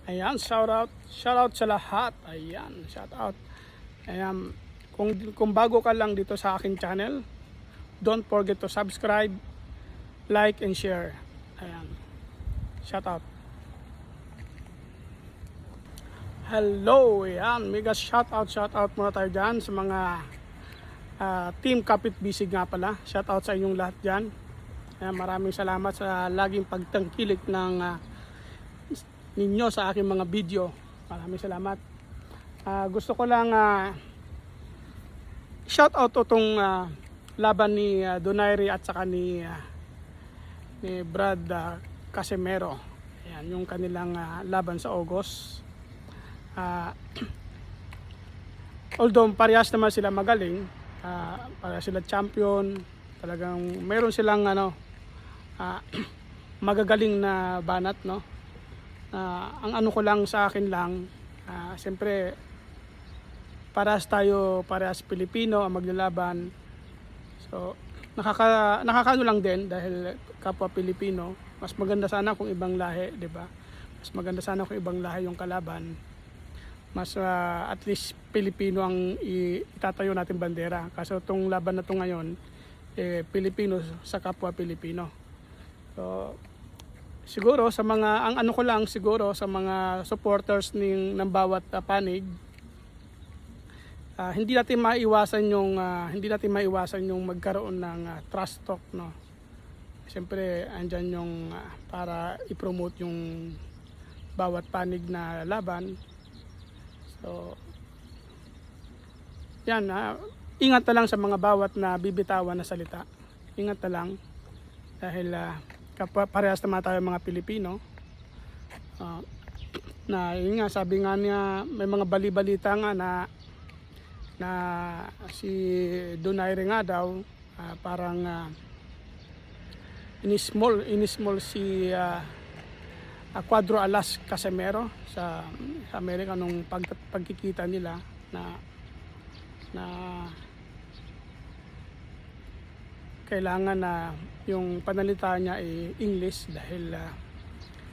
Ayan, shout out sa lahat. Ayan, shout out. Ayan, kung bago ka lang dito sa akin channel, don't forget to subscribe, like and share. Ayan. Shout out. Hello, ayan, mega shout out muna tayo dyan sa mga team Kapit Bisig nga pala. Shout out sa inyong lahat dyan. Ayan, maraming salamat sa laging pagtangkilik ng ninyo sa aking mga video. Maraming salamat. Gusto ko lang shout out itong laban ni Donaire at saka ni Brad Casimero. Ayan, yung kanilang laban sa August. Although parehas naman sila magaling, para sila champion, talagang meron silang magagaling na banat, no? Ang ano ko lang sa akin lang, siyempre parehas Pilipino ang maglalaban. So nakakaano lang din dahil kapwa Pilipino. Mas maganda sana kung ibang lahi, 'di ba? Mas maganda sana kung ibang lahi yung kalaban. Mas at least Pilipino ang itatayo natin bandera. Kaso itong laban na to ngayon, Pilipino sa kapwa Pilipino. So siguro sa mga, ang ano ko lang siguro sa mga supporters ng bawat panig, hindi natin maiwasan yung magkaroon ng trash talk, no. Siyempre andyan yung para i-promote yung bawat panig na laban. So yan, ingat na lang sa mga bawat na bibitawan na salita. Ingat na lang dahil parehas naman tayo mga Pilipino. Na yun nga, sabi nga niya, may mga bali-balita nga na si Donaire nga daw parang inismall si Cuadro Alas Casimero sa Amerika nung pagkikita nila na kailangan na yung panalita niya ay English dahil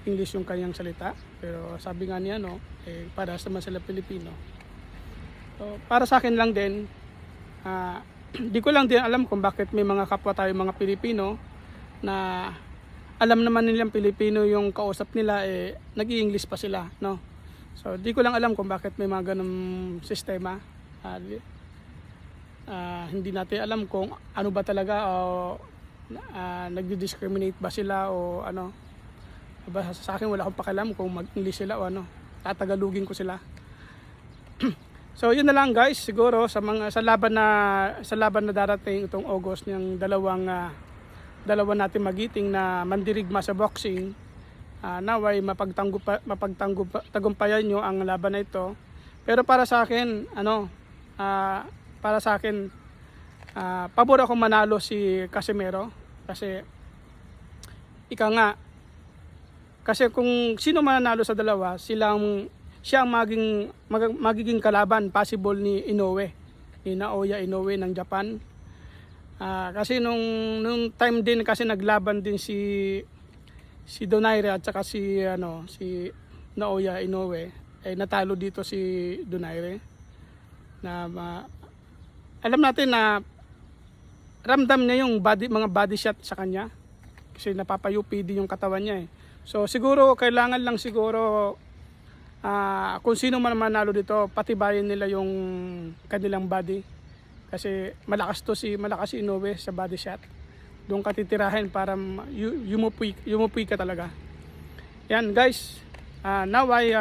English yung kanyang salita. Pero sabi nga niya, no, para sa mga sila Pilipino. So, para sa akin lang din, di ko lang din alam kung bakit may mga kapwa tayo mga Pilipino na alam naman nilang Pilipino yung kausap nila, nag-i-English pa sila, no? So di ko lang alam kung bakit may mga ganung sistema. Hindi natin alam kung ano ba talaga, o nagdi-discriminate ba sila o ano. Sa akin wala akong pakialam kung mag-English sila o ano, tatagalugin ko sila. So yun na lang guys, siguro sa laban na darating itong August, ng dalawa natin magiting na mandirigma sa boxing, naway mapagtagumpayan nyo ang laban na ito. Pero para sa akin, pabor ako manalo si Casimero kasi kasi kung sino mananalo sa dalawa, siya ang magiging kalaban possible ni Naoya Inoue ng Japan. Kasi nung time din kasi naglaban din si Donaire at saka si Naoya Inoue, natalo dito si Donaire. Alam natin na ramdam niya yung mga body shot sa kanya kasi napapayupi din yung katawan niya . So siguro kailangan lang kung sino man manalo dito, patibayin nila yung kanilang body. Kasi malakas si Inoue sa body shot. Doon ka titirahin para yumupuy ka talaga. Yan guys, naway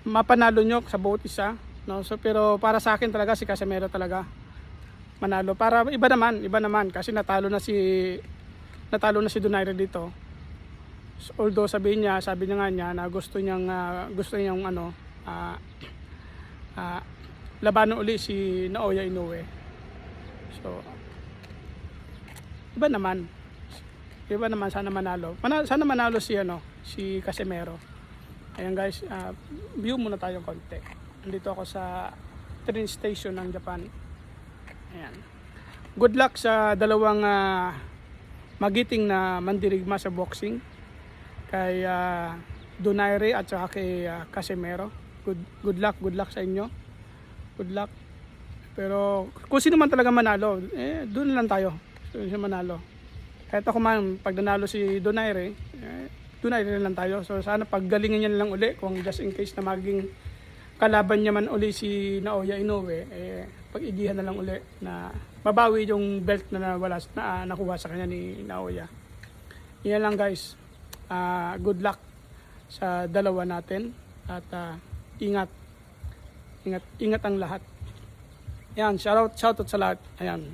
mapanalo nyo sa bawat isa, no? So, pero para sa akin talaga si Casimero talaga manalo. Para iba naman kasi natalo na si Donaire dito. So, although sabi niya nga niya na gusto niyang labanan uli si Naoya Inoue. So iba naman sana manalo si Casimero. Ayan guys, view muna tayo konti. Nandito ako sa train station ng Japan. Ayan. Good luck sa dalawang magiting na mandirigma sa boxing. Kay Donaire at saka kay Casimero. Good luck sa inyo. Good luck. Pero kung sino man talaga manalo, doon lang tayo. Sino manalo. Kahit ako man, pag nanalo si Donaire, Donaire lang tayo. So sana paggalingin niya lang uli kung just in case na maging kalaban niya man uli si Naoya Inoue, pag-igihan na lang uli na mabawi yung belt na nakuha sa kanya ni Naoya. Yan lang guys. Good luck sa dalawa natin at ingat ang lahat. Ayan, shoutout sa lahat. Ayan.